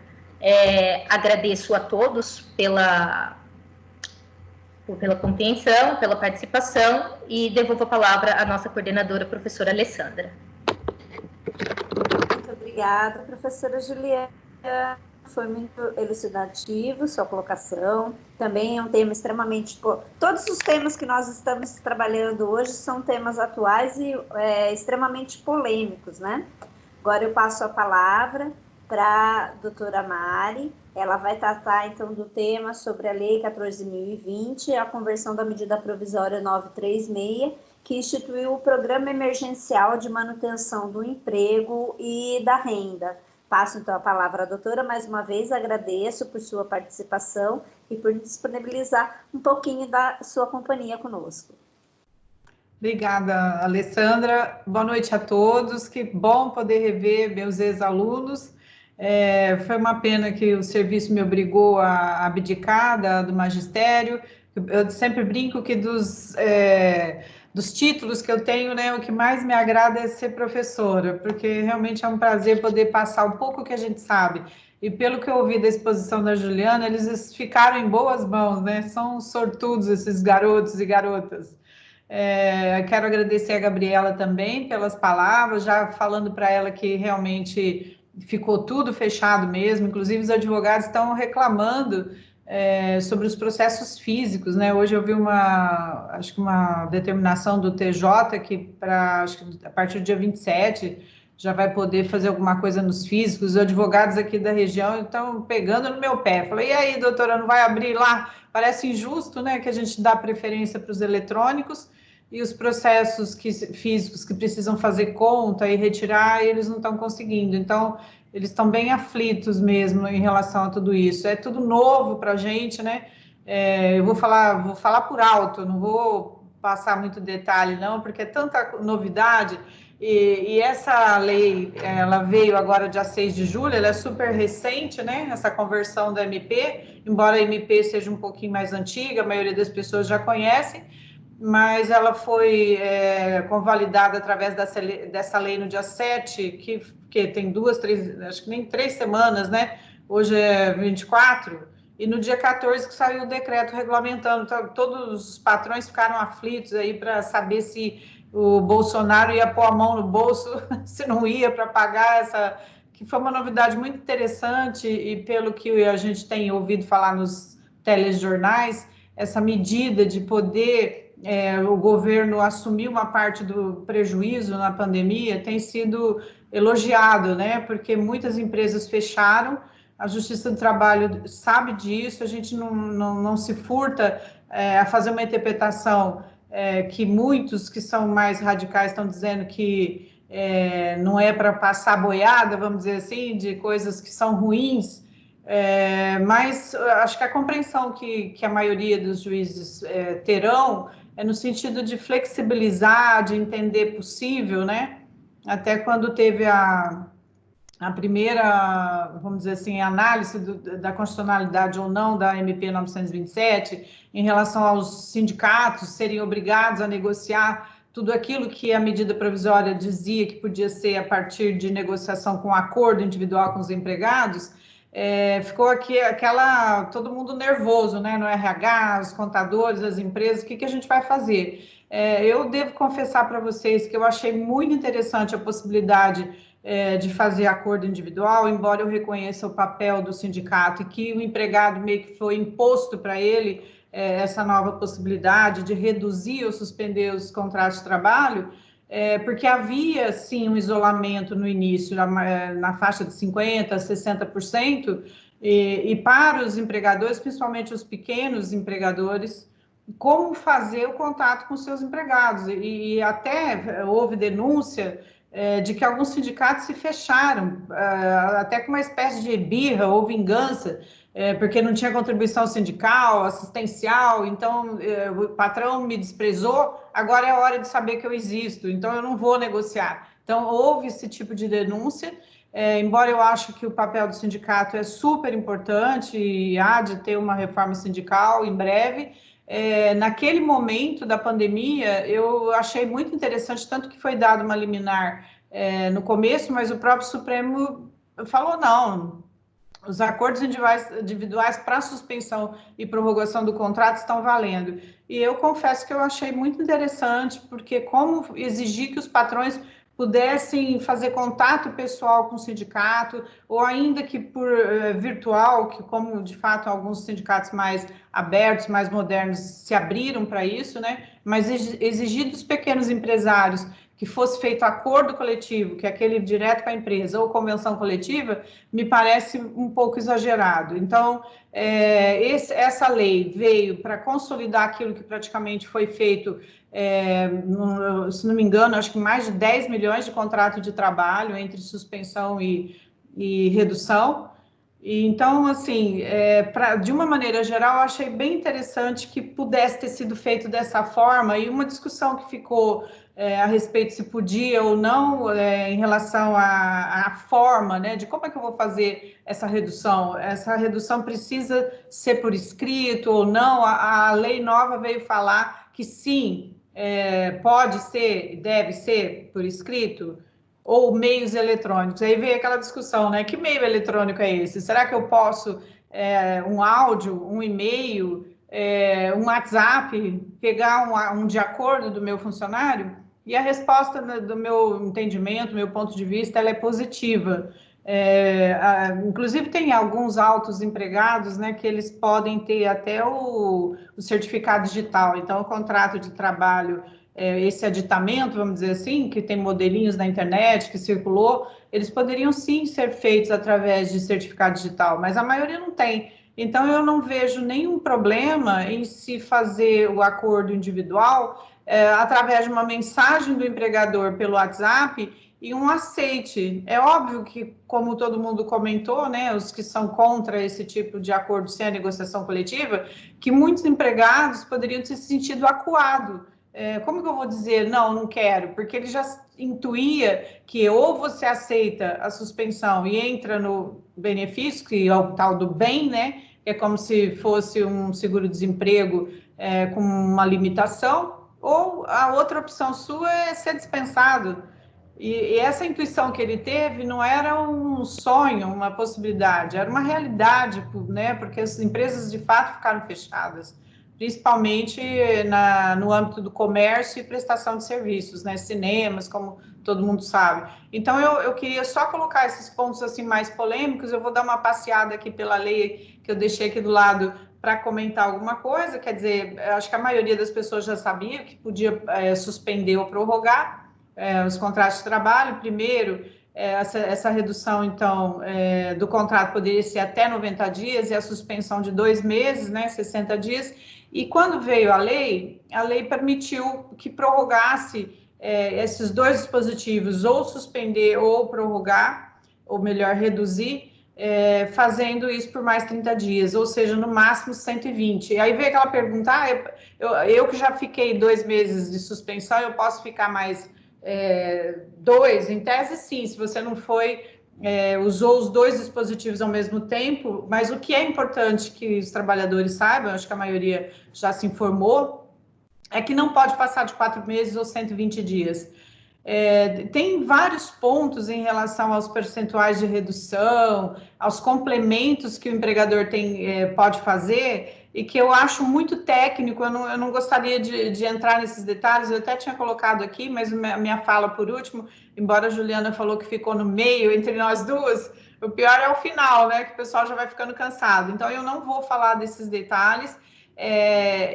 agradeço a todos pela compreensão, pela participação e devolvo a palavra à nossa coordenadora, professora Alessandra. Muito obrigada, professora Juliana. Foi muito elucidativo sua colocação. Também é um tema extremamente... Todos os temas que nós estamos trabalhando hoje são temas atuais e extremamente polêmicos, né? Agora eu passo a palavra para a doutora Mari. Ela vai tratar, então, do tema sobre a Lei 14.020, a conversão da medida provisória 936, que instituiu o Programa Emergencial de Manutenção do Emprego e da Renda. Passo, então, a palavra à doutora. Mais uma vez, agradeço por sua participação e por disponibilizar um pouquinho da sua companhia conosco. Obrigada, Alessandra. Boa noite a todos. Que bom poder rever meus ex-alunos. Foi uma pena que o serviço me obrigou a abdicar do magistério. Eu sempre brinco que dos títulos que eu tenho, né, o que mais me agrada é ser professora, porque realmente é um prazer poder passar um pouco que a gente sabe. E pelo que eu ouvi da exposição da Juliana, eles ficaram em boas mãos, né? São sortudos esses garotos e garotas. Quero agradecer a Gabriela também pelas palavras, já falando para ela que realmente ficou tudo fechado mesmo, inclusive os advogados estão reclamando sobre os processos físicos, né? Hoje eu vi acho que uma determinação do TJ que acho que a partir do dia 27 já vai poder fazer alguma coisa nos físicos. Os advogados aqui da região estão pegando no meu pé. Falei, e aí, doutora, não vai abrir lá? Parece injusto, né, que a gente dá preferência para os eletrônicos e os processos físicos que precisam fazer conta e retirar, eles não estão conseguindo. Então, eles estão bem aflitos mesmo em relação a tudo isso. É tudo novo para a gente, né? Eu vou falar por alto, não vou passar muito detalhe, não, porque é tanta novidade. E essa lei, ela veio agora dia 6 de julho, ela é super recente, né? Essa conversão da MP, embora a MP seja um pouquinho mais antiga, a maioria das pessoas já conhecem. mas ela foi convalidada através dessa lei no dia 7, que tem 2, 3, acho que nem 3 semanas, né? Hoje é 24, e no dia 14 que saiu o decreto regulamentando. Então, todos os patrões ficaram aflitos aí para saber se o Bolsonaro ia pôr a mão no bolso, se não ia, para pagar essa, que foi uma novidade muito interessante, e pelo que a gente tem ouvido falar nos telejornais, essa medida de poder o governo assumir uma parte do prejuízo na pandemia tem sido elogiado, né? Porque muitas empresas fecharam, a Justiça do Trabalho sabe disso, a gente não se furta a fazer uma interpretação que muitos que são mais radicais estão dizendo que não é para passar boiada, vamos dizer assim, de coisas que são ruins, mas acho que a compreensão que a maioria dos juízes terão é no sentido de flexibilizar, de entender possível, né? Até quando teve a primeira, vamos dizer assim, análise da constitucionalidade ou não da MP 927, em relação aos sindicatos serem obrigados a negociar tudo aquilo que a medida provisória dizia que podia ser a partir de negociação com acordo individual com os empregados, ficou aqui todo mundo nervoso, né? No RH, os contadores, as empresas, o que a gente vai fazer? Eu devo confessar para vocês que eu achei muito interessante a possibilidade de fazer acordo individual, embora eu reconheça o papel do sindicato e que o empregado meio que foi imposto para ele essa nova possibilidade de reduzir ou suspender os contratos de trabalho, porque havia, sim, um isolamento no início, na faixa de 50%, 60%, e para os empregadores, principalmente os pequenos empregadores, como fazer o contato com seus empregados. E até houve denúncia de que alguns sindicatos se fecharam, até com uma espécie de birra ou vingança, porque não tinha contribuição sindical, assistencial, então o patrão me desprezou, agora é a hora de saber que eu existo, então eu não vou negociar. Então houve esse tipo de denúncia, embora eu acho que o papel do sindicato é super importante e há de ter uma reforma sindical em breve, naquele momento da pandemia, eu achei muito interessante, tanto que foi dado uma liminar no começo, mas o próprio Supremo falou não, os acordos individuais para suspensão e prorrogação do contrato estão valendo. E eu confesso que eu achei muito interessante, porque como exigir que os patrões pudessem fazer contato pessoal com o sindicato, ou ainda que por virtual, que como de fato alguns sindicatos mais abertos, mais modernos se abriram para isso, né? Mas exigir dos pequenos empresários que fosse feito acordo coletivo, que é aquele direto com a empresa, ou convenção coletiva, me parece um pouco exagerado. Então, essa lei veio para consolidar aquilo que praticamente foi feito, se não me engano, acho que mais de 10 milhões de contratos de trabalho entre suspensão e redução. Então, assim, de uma maneira geral, eu achei bem interessante que pudesse ter sido feito dessa forma, e uma discussão que ficou a respeito se podia ou não, em relação à forma, né, de como é que eu vou fazer essa redução. Essa redução precisa ser por escrito ou não. A lei nova veio falar que sim, pode ser, deve ser por escrito, ou meios eletrônicos. Aí veio aquela discussão, né? Que meio eletrônico é esse? Será que eu posso um áudio, um e-mail, um WhatsApp, pegar um de acordo do meu funcionário? E a resposta, né, do meu entendimento, do meu ponto de vista, ela é positiva. Inclusive tem alguns altos empregados, né, que eles podem ter até o certificado digital. Então, o contrato de trabalho, esse aditamento, vamos dizer assim, que tem modelinhos na internet, que circulou, eles poderiam sim ser feitos através de certificado digital, mas a maioria não tem. Então, eu não vejo nenhum problema em se fazer o acordo individual através de uma mensagem do empregador pelo WhatsApp e um aceite. É óbvio que, como todo mundo comentou, né, os que são contra esse tipo de acordo sem a negociação coletiva, que muitos empregados poderiam ter se sentido acuados. Como que eu vou dizer, não quero? Porque ele já intuía que ou você aceita a suspensão e entra no benefício, que é o tal do bem, né? É como se fosse um seguro-desemprego com uma limitação, ou a outra opção sua é ser dispensado. E essa intuição que ele teve não era um sonho, uma possibilidade, era uma realidade, né? Porque as empresas de fato ficaram fechadas, principalmente no âmbito do comércio e prestação de serviços, né? Cinemas, como todo mundo sabe. Então, eu queria só colocar esses pontos assim mais polêmicos. Eu vou dar uma passeada aqui pela lei que eu deixei aqui do lado para comentar alguma coisa. Quer dizer, acho que a maioria das pessoas já sabia que podia suspender ou prorrogar os contratos de trabalho. Primeiro, essa redução, então, do contrato poderia ser até 90 dias e a suspensão de 2 meses, né, 60 dias. E quando veio a lei permitiu que prorrogasse esses dois dispositivos, ou suspender ou prorrogar, ou melhor, reduzir, fazendo isso por mais 30 dias, ou seja, no máximo 120. E aí veio aquela pergunta, eu que já fiquei 2 meses de suspensão, eu posso ficar mais 2? Em tese, sim, se você não usou os dois dispositivos ao mesmo tempo, mas o que é importante que os trabalhadores saibam, acho que a maioria já se informou, é que não pode passar de 4 meses ou 120 dias. Tem vários pontos em relação aos percentuais de redução, aos complementos que o empregador pode fazer, e que eu acho muito técnico. Eu não gostaria de entrar nesses detalhes, eu até tinha colocado aqui, mas a minha fala por último, embora a Juliana falou que ficou no meio entre nós duas, o pior é o final, né, que o pessoal já vai ficando cansado. Então, eu não vou falar desses detalhes.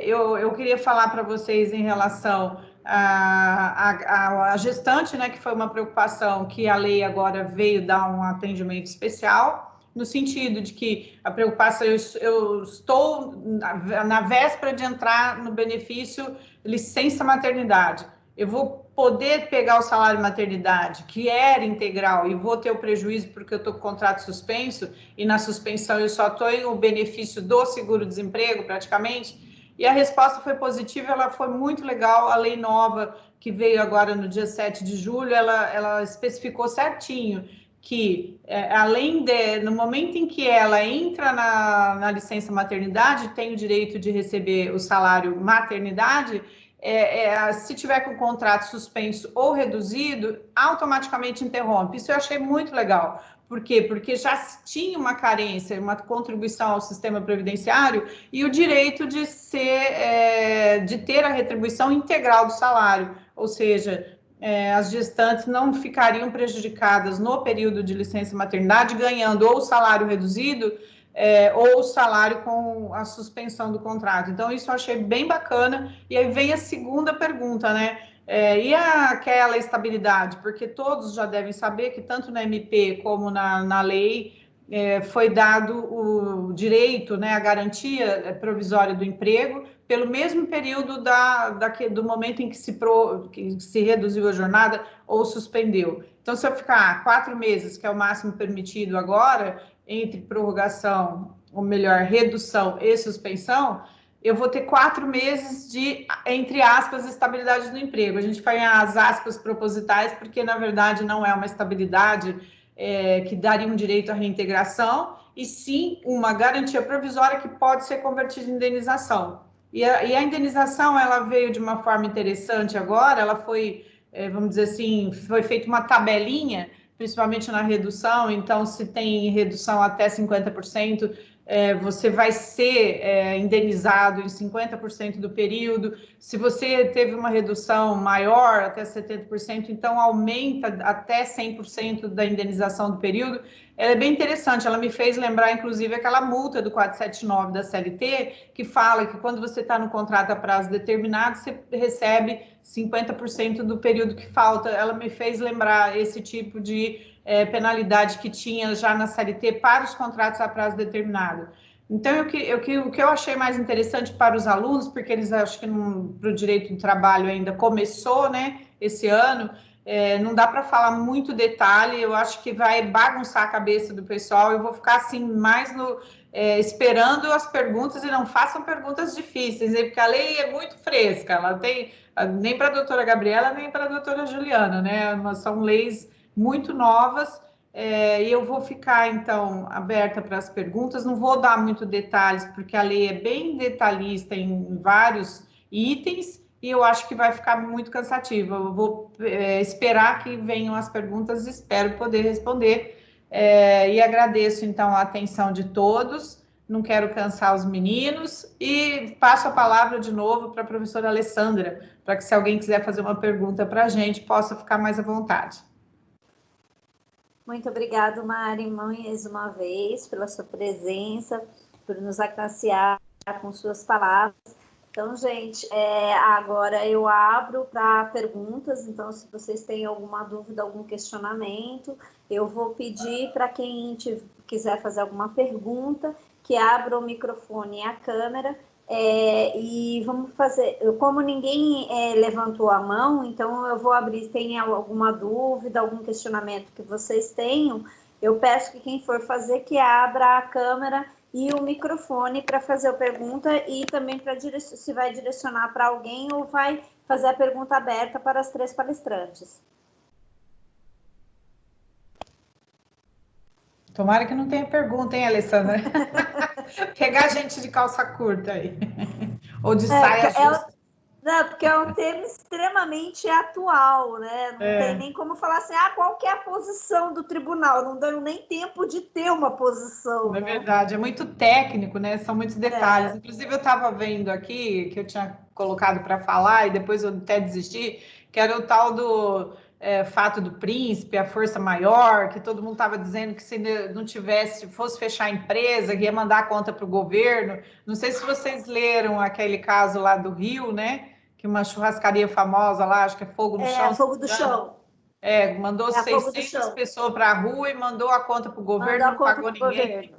Eu queria falar para vocês em relação a gestante, né, que foi uma preocupação que a lei agora veio dar um atendimento especial, no sentido de que a preocupação, eu estou na véspera de entrar no benefício licença maternidade, eu vou poder pegar o salário maternidade, que era integral, e vou ter o prejuízo porque eu estou com o contrato suspenso, e na suspensão eu só tenho o benefício do seguro-desemprego, praticamente. E a resposta foi positiva, ela foi muito legal. A lei nova, que veio agora no dia 7 de julho, ela especificou certinho que, no momento em que ela entra na licença maternidade, tem o direito de receber o salário maternidade. Se tiver com o contrato suspenso ou reduzido, automaticamente interrompe. Isso eu achei muito legal. Por quê? Porque já tinha uma carência, uma contribuição ao sistema previdenciário e o direito de ter a retribuição integral do salário, ou seja, as gestantes não ficariam prejudicadas no período de licença maternidade, ganhando ou o salário reduzido, ou o salário com a suspensão do contrato. Então, isso eu achei bem bacana. E aí vem a segunda pergunta, né? E aquela estabilidade? Porque todos já devem saber que tanto na MP como na lei foi dado o direito, né, a garantia provisória do emprego pelo mesmo período do momento em que se reduziu a jornada ou suspendeu. Então, se eu ficar 4 meses, que é o máximo permitido agora, entre prorrogação, ou melhor, redução e suspensão, eu vou ter 4 meses de, entre aspas, estabilidade do emprego. A gente faz as aspas propositais, porque, na verdade, não é uma estabilidade que daria um direito à reintegração, e sim uma garantia provisória que pode ser convertida em indenização. E a indenização, ela veio de uma forma interessante agora, ela foi, vamos dizer assim, foi feita uma tabelinha, principalmente na redução. Então, se tem redução até 50%, você vai ser indenizado em 50% do período. Se você teve uma redução maior, até 70%, então aumenta até 100% da indenização do período. Ela é bem interessante, ela me fez lembrar, inclusive, aquela multa do 479 da CLT, que fala que quando você está no contrato a prazo determinado, você recebe 50% do período que falta. Ela me fez lembrar esse tipo de penalidade que tinha já na CLT para os contratos a prazo determinado. Então, o que eu achei mais interessante para os alunos, porque eles acho que para o direito do trabalho ainda começou, né, esse ano, não dá para falar muito detalhe, eu acho que vai bagunçar a cabeça do pessoal. Eu vou ficar assim mais esperando as perguntas, e não façam perguntas difíceis, porque a lei é muito fresca, ela tem nem para a doutora Gabriela, nem para a doutora Juliana, né? São leis muito novas, e eu vou ficar, então, aberta para as perguntas. Não vou dar muito detalhes, porque a lei é bem detalhista em vários itens, e eu acho que vai ficar muito cansativo. Eu vou esperar que venham as perguntas, espero poder responder. E agradeço, então, a atenção de todos. Não quero cansar os meninos e passo a palavra de novo para a professora Alessandra, para que, se alguém quiser fazer uma pergunta para a gente, possa ficar mais à vontade. Muito obrigada, Mari, mais uma vez, pela sua presença, por nos agraciar com suas palavras. Então, gente, agora eu abro para perguntas. Então, se vocês têm alguma dúvida, algum questionamento, eu vou pedir para quem quiser fazer alguma pergunta, que abra o microfone e a câmera. E vamos fazer, como ninguém levantou a mão, então eu vou abrir, tem alguma dúvida, algum questionamento que vocês tenham, eu peço que quem for fazer, que abra a câmera e o microfone para fazer a pergunta, e também para se vai direcionar para alguém ou vai fazer a pergunta aberta para as 3 palestrantes. Tomara que não tenha pergunta, hein, Alessandra? Pegar gente de calça curta aí. Ou de saia justa. Não, porque é um tema extremamente atual, né? Não tem nem como falar assim, qual que é a posição do tribunal? Não deu nem tempo de ter uma posição. É né? verdade, é muito técnico, né? São muitos detalhes. Inclusive, eu estava vendo aqui, que eu tinha colocado para falar, e depois eu até desisti, que era o tal do fato do príncipe, a força maior, que todo mundo estava dizendo que se não tivesse, fosse fechar a empresa, que ia mandar a conta para o governo. Não sei se vocês leram aquele caso lá do Rio, né? Que uma churrascaria famosa lá, acho que é Fogo no Chão. Fogo do Chão. Mandou 600 pessoas para a rua e mandou a conta para o governo, não pagou ninguém.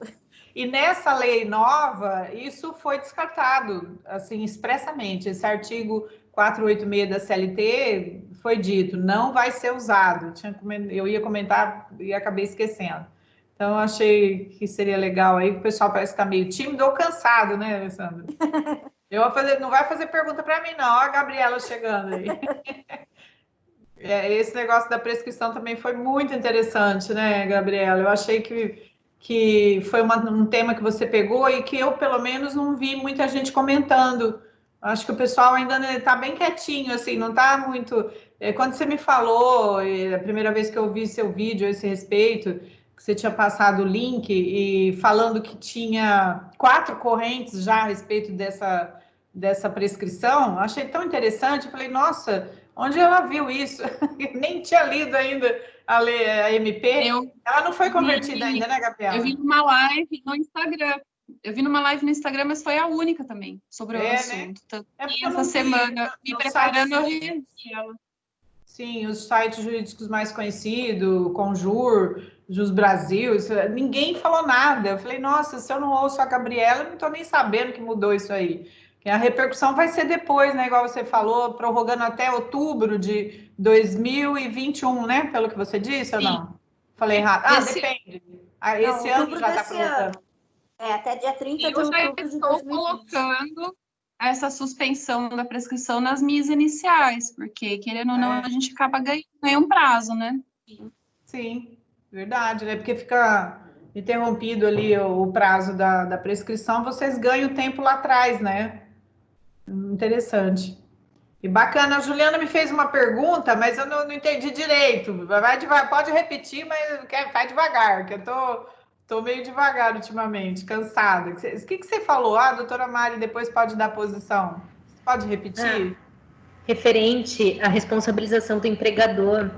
E nessa lei nova, isso foi descartado, assim, expressamente. Esse artigo 486 da CLT foi dito, não vai ser usado. Eu ia comentar e acabei esquecendo. Então, eu achei que seria legal aí, que o pessoal parece que está meio tímido ou cansado, né, Alessandra? Não vai fazer pergunta para mim, não. Olha a Gabriela chegando aí. Esse negócio da prescrição também foi muito interessante, né, Gabriela? Eu achei que foi um tema que você pegou e que eu, pelo menos, não vi muita gente comentando. Acho que o pessoal ainda está bem quietinho, assim, não está muito... Quando você me falou, a primeira vez que eu vi seu vídeo a esse respeito, que você tinha passado o link e falando que tinha 4 correntes já a respeito dessa prescrição, achei tão interessante. Eu falei, nossa, onde ela viu isso? Nem tinha lido ainda a MP. Ela não foi convertida ainda, né, Gabriela? Eu vi numa live no Instagram. Mas foi a única também sobre o assunto. Né? Essa semana, me preparando, eu revi ela. Sim, os sites jurídicos mais conhecidos, Conjur, Jus Brasil, ninguém falou nada. Eu falei, nossa, se eu não ouço a Gabriela, eu não estou nem sabendo que mudou isso aí. Que a repercussão vai ser depois, né? Igual você falou, prorrogando até outubro de 2021, né? Pelo que você disse, ou não? Falei errado. Depende. Esse ano já está prorrogando. Até dia 30 de outubro de 2020. Eu estou colocando essa suspensão da prescrição nas minhas iniciais, porque, querendo ou não, a gente acaba ganhando um prazo, né? Sim, verdade, né? Porque fica interrompido ali o prazo da prescrição, vocês ganham tempo lá atrás, né? Interessante. E bacana, a Juliana me fez uma pergunta, mas eu não entendi direito. Vai devagar, pode repetir, mas vai devagar, que eu tô meio devagar ultimamente, cansada. O que você falou? A doutora Mari depois pode dar posição. Você pode repetir? Referente à responsabilização do empregador,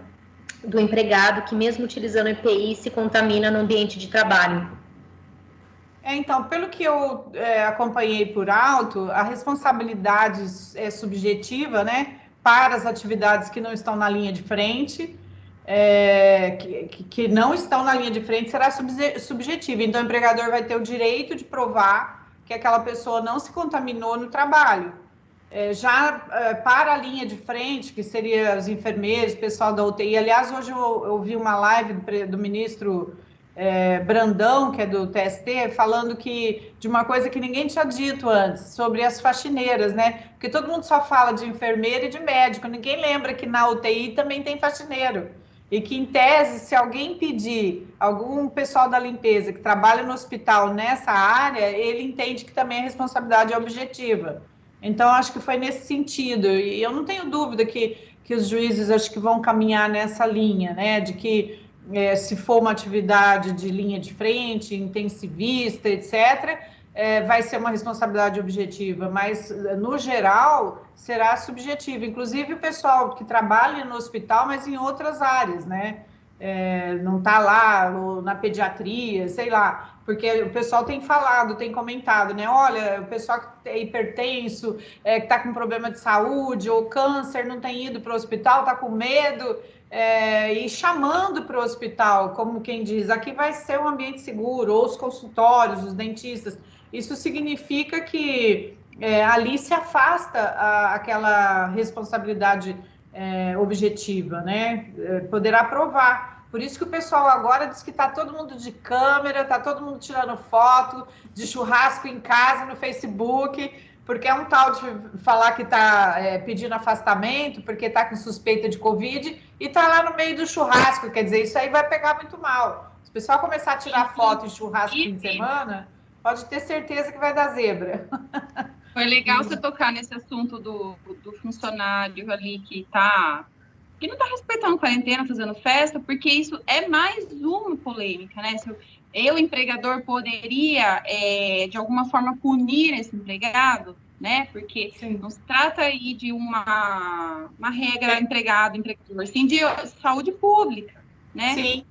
do empregado que, mesmo utilizando EPI, se contamina no ambiente de trabalho. Então, pelo que eu acompanhei por alto, a responsabilidade é subjetiva, né, para as atividades que não estão na linha de frente, que não estão na linha de frente, será subjetiva. Então, o empregador vai ter o direito de provar que aquela pessoa não se contaminou no trabalho. Para a linha de frente, que seria os enfermeiros, pessoal da UTI. Aliás, hoje eu vi uma live do ministro Brandão, que é do TST, falando de uma coisa que ninguém tinha dito antes, sobre as faxineiras, né? Porque todo mundo só fala de enfermeira e de médico, ninguém lembra que na UTI também tem faxineiro. E que, em tese, se alguém pedir, algum pessoal da limpeza que trabalha no hospital nessa área, ele entende que também a responsabilidade é objetiva. Então, acho que foi nesse sentido, e eu não tenho dúvida que os juízes acho que vão caminhar nessa linha, né, de que se for uma atividade de linha de frente, intensivista, etc., vai ser uma responsabilidade objetiva, mas, no geral, será subjetiva. Inclusive, o pessoal que trabalha no hospital, mas em outras áreas, né? Não está lá na pediatria, sei lá, porque o pessoal tem falado, tem comentado, né? Olha, o pessoal que é hipertenso, que está com problema de saúde ou câncer, não tem ido para o hospital, está com medo, e chamando para o hospital, como quem diz, aqui vai ser um ambiente seguro, ou os consultórios, os dentistas. Isso significa que ali se afasta aquela responsabilidade objetiva, né? Poderá provar. Por isso que o pessoal agora diz que está todo mundo de câmera, está todo mundo tirando foto de churrasco em casa, no Facebook, porque é um tal de falar que está pedindo afastamento, porque está com suspeita de Covid, e está lá no meio do churrasco, quer dizer, isso aí vai pegar muito mal. Se o pessoal começar a tirar foto em churrasco fim de semana, pode ter certeza que vai dar zebra. Foi legal você tocar nesse assunto do funcionário ali que não está respeitando a quarentena, fazendo festa, porque isso é mais uma polêmica, né? Se eu, empregador, poderia, de alguma forma, punir esse empregado, né? Porque não se trata aí de uma regra empregado-empregador, sim de saúde pública, né? Sim.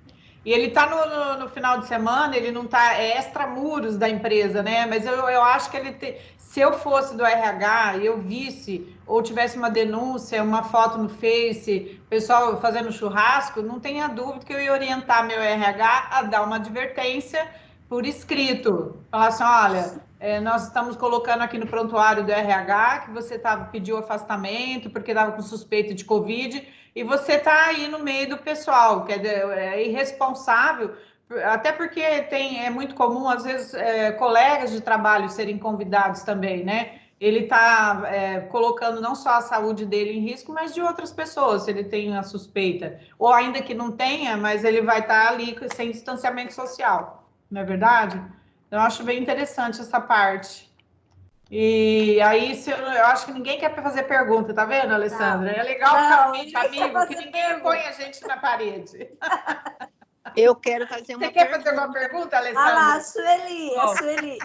E ele está no final de semana, ele não está extramuros da empresa, né? Mas eu acho que se eu fosse do RH e eu visse, ou tivesse uma denúncia, uma foto no Face, pessoal fazendo churrasco, não tenha dúvida que eu ia orientar meu RH a dar uma advertência por escrito. Falar assim, olha, nós estamos colocando aqui no prontuário do RH que você pediu afastamento porque estava com suspeita de Covid, e você está aí no meio do pessoal, que é irresponsável, até porque é muito comum, às vezes, colegas de trabalho serem convidados também, né? Ele está colocando não só a saúde dele em risco, mas de outras pessoas, se ele tem a suspeita. Ou ainda que não tenha, mas ele vai estar ali sem distanciamento social, não é verdade? Então, eu acho bem interessante essa parte. E aí, eu acho que ninguém quer fazer pergunta, tá vendo, Alessandra? Não, é legal ficar amigo, que ninguém pergunta. põe a gente na parede. Eu quero fazer uma pergunta. Você quer fazer alguma pergunta, Alessandra? Ah lá, a Sueli, a Sueli.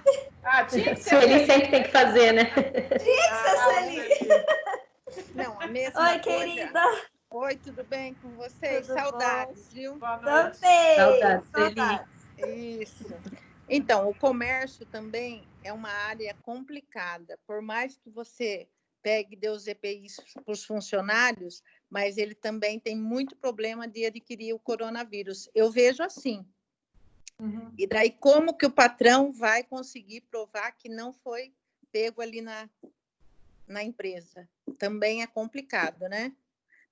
Tinha que ser Sueli sempre tem que fazer, né? Tinha que ser Sueli. Não, a mesma Oi, coisa. Querida. Oi, tudo bem com vocês? Tudo Saudades, bom? viu? Também. Saudades, Sueli. Isso. Então, o comércio também é uma área complicada. Por mais que você pegue e dê os EPIs para os funcionários, mas ele também tem muito problema de adquirir o coronavírus. Eu vejo assim. Uhum. E daí, como que o patrão vai conseguir provar que não foi pego ali na empresa? Também é complicado, né?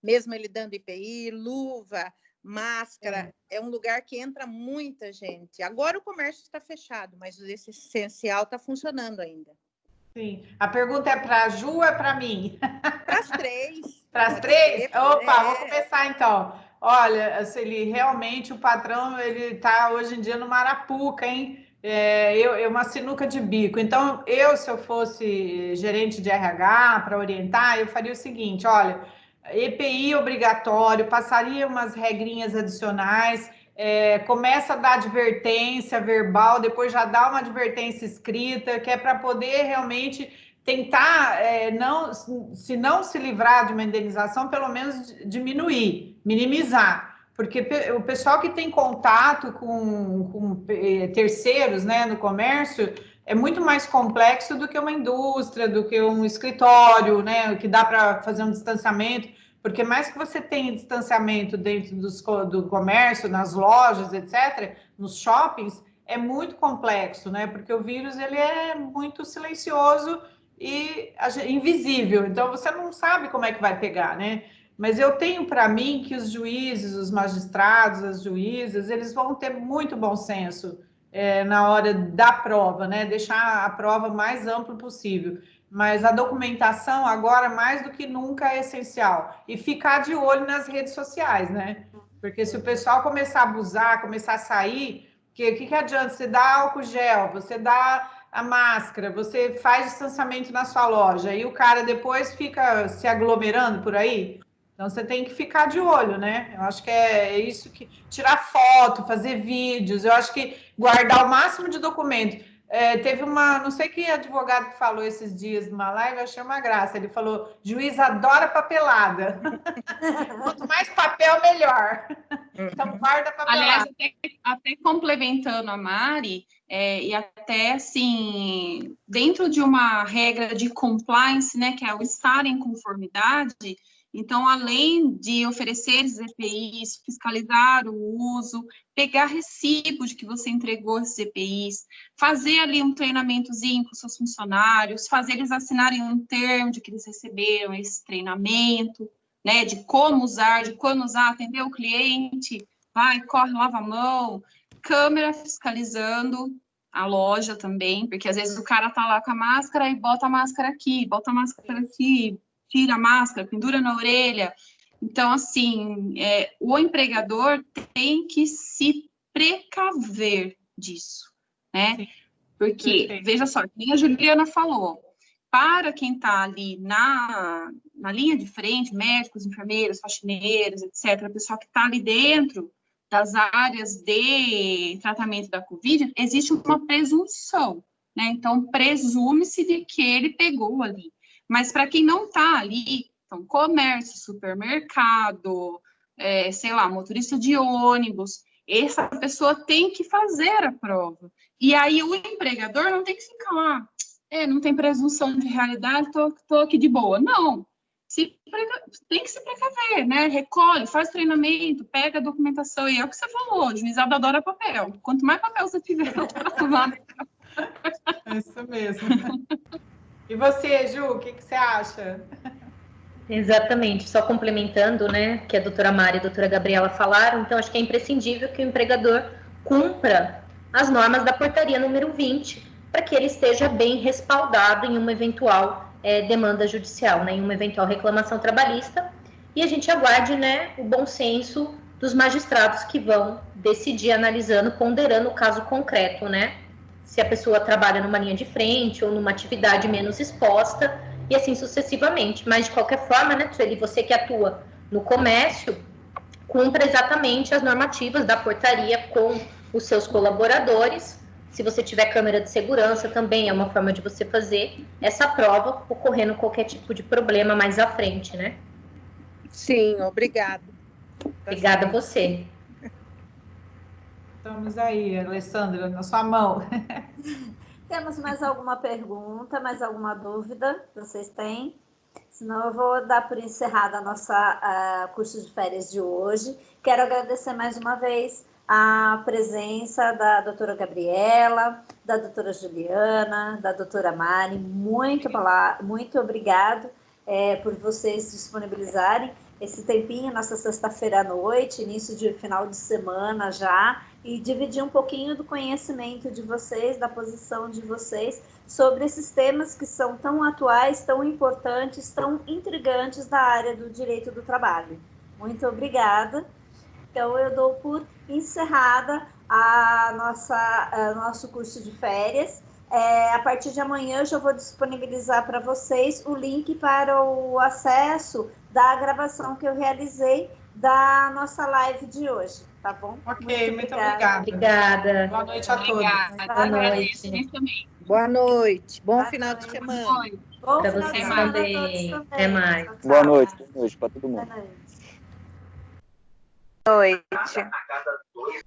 Mesmo ele dando IPI, luva, máscara, é um lugar que entra muita gente. Agora o comércio está fechado, mas esse essencial está funcionando ainda. Sim. A pergunta é para a Ju ou é para mim? Para as três. Para as três? Opa, vou começar então. Olha, Sueli, realmente o patrão, ele está hoje em dia no Marapuca, hein? Uma sinuca de bico. Então, se eu fosse gerente de RH para orientar, eu faria o seguinte, olha, EPI obrigatório, passaria umas regrinhas adicionais, começa a dar advertência verbal, depois já dá uma advertência escrita, que é para poder realmente tentar, se não se livrar de uma indenização, pelo menos diminuir, minimizar. Porque o pessoal que tem contato com terceiros, né, no comércio, é muito mais complexo do que uma indústria, do que um escritório, né, que dá para fazer um distanciamento, porque mais que você tenha distanciamento dentro do comércio, nas lojas, etc., nos shoppings, é muito complexo, né, porque o vírus ele é muito silencioso e invisível, então você não sabe como é que vai pegar, né? Mas eu tenho para mim que os juízes, os magistrados, as juízas, eles vão ter muito bom senso na hora da prova, né? Deixar a prova mais ampla possível. Mas a documentação agora, mais do que nunca, é essencial. E ficar de olho nas redes sociais, né? Porque se o pessoal começar a abusar, começar a sair, o que adianta? Você dá álcool gel, você dá a máscara, você faz distanciamento na sua loja e o cara depois fica se aglomerando por aí, então você tem que ficar de olho, né? Eu acho que é isso que... Tirar foto, fazer vídeos, eu acho que guardar o máximo de documento. Teve não sei que advogado que falou esses dias numa live, eu achei uma graça. Ele falou: juiz adora papelada. Quanto mais papel, melhor. Então, guarda papelada. Aliás, até complementando a Mari, e até assim, dentro de uma regra de compliance, né, que é o estar em conformidade, então, além de oferecer esses EPIs, fiscalizar o uso, pegar recibo de que você entregou esses EPIs, fazer ali um treinamentozinho com seus funcionários, fazer eles assinarem um termo de que eles receberam esse treinamento, né, de como usar, de quando usar, atender o cliente, vai, corre, lava a mão, câmera fiscalizando a loja também, porque às vezes o cara tá lá com a máscara e bota a máscara aqui, tira a máscara, pendura na orelha. Então, assim, o empregador tem que se precaver disso, né? Sim. Porque, veja só, como a Juliana falou, para quem está ali na linha de frente, médicos, enfermeiros, faxineiros, etc., a pessoa que está ali dentro das áreas de tratamento da Covid, existe uma presunção, né? Então, presume-se de que ele pegou ali. Mas para quem não está ali, então, comércio, supermercado, sei lá, motorista de ônibus, essa pessoa tem que fazer a prova. E aí o empregador não tem que ficar lá, não tem presunção de realidade, tô aqui de boa. Não, tem que se precaver, né? Recolhe, faz treinamento, pega a documentação, e é o que você falou, o juizado adora papel. Quanto mais papel você tiver, mais. É isso mesmo. E você, Ju, o que você acha? Exatamente, só complementando, né, que a doutora Mari e a doutora Gabriela falaram, então acho que é imprescindível que o empregador cumpra as normas da portaria número 20, para que ele esteja bem respaldado em uma eventual demanda judicial, né, em uma eventual reclamação trabalhista, e a gente aguarde, né, o bom senso dos magistrados que vão decidir analisando, ponderando o caso concreto, né, se a pessoa trabalha numa linha de frente ou numa atividade menos exposta, e assim sucessivamente. Mas, de qualquer forma, né, Sueli, você que atua no comércio, cumpra exatamente as normativas da portaria com os seus colaboradores. Se você tiver câmera de segurança, também é uma forma de você fazer essa prova, ocorrendo qualquer tipo de problema mais à frente, né? Sim, obrigada. Obrigada a você. Estamos aí, Alessandra, na sua mão. Temos mais alguma pergunta, mais alguma dúvida que vocês têm? Senão eu vou dar por encerrada a nossa curso de férias de hoje. Quero agradecer mais uma vez a presença da doutora Gabriela, da doutora Juliana, da doutora Mari. Muito obrigado por vocês disponibilizarem esse tempinho, nossa sexta-feira à noite, início de final de semana já, e dividir um pouquinho do conhecimento de vocês, da posição de vocês, sobre esses temas que são tão atuais, tão importantes, tão intrigantes da área do direito do trabalho. Muito obrigada. Então, eu dou por encerrada nosso curso de férias. A partir de amanhã, eu já vou disponibilizar para vocês o link para o acesso da gravação que eu realizei da nossa live de hoje, tá bom? Ok, muito obrigada. Obrigada. Boa noite a todos. Boa noite. Boa noite. Bom final de semana. Bom para final de vocês semana também. a todos também. Até mais. Tchau, tchau. Boa noite para todo mundo. Boa noite. Boa noite.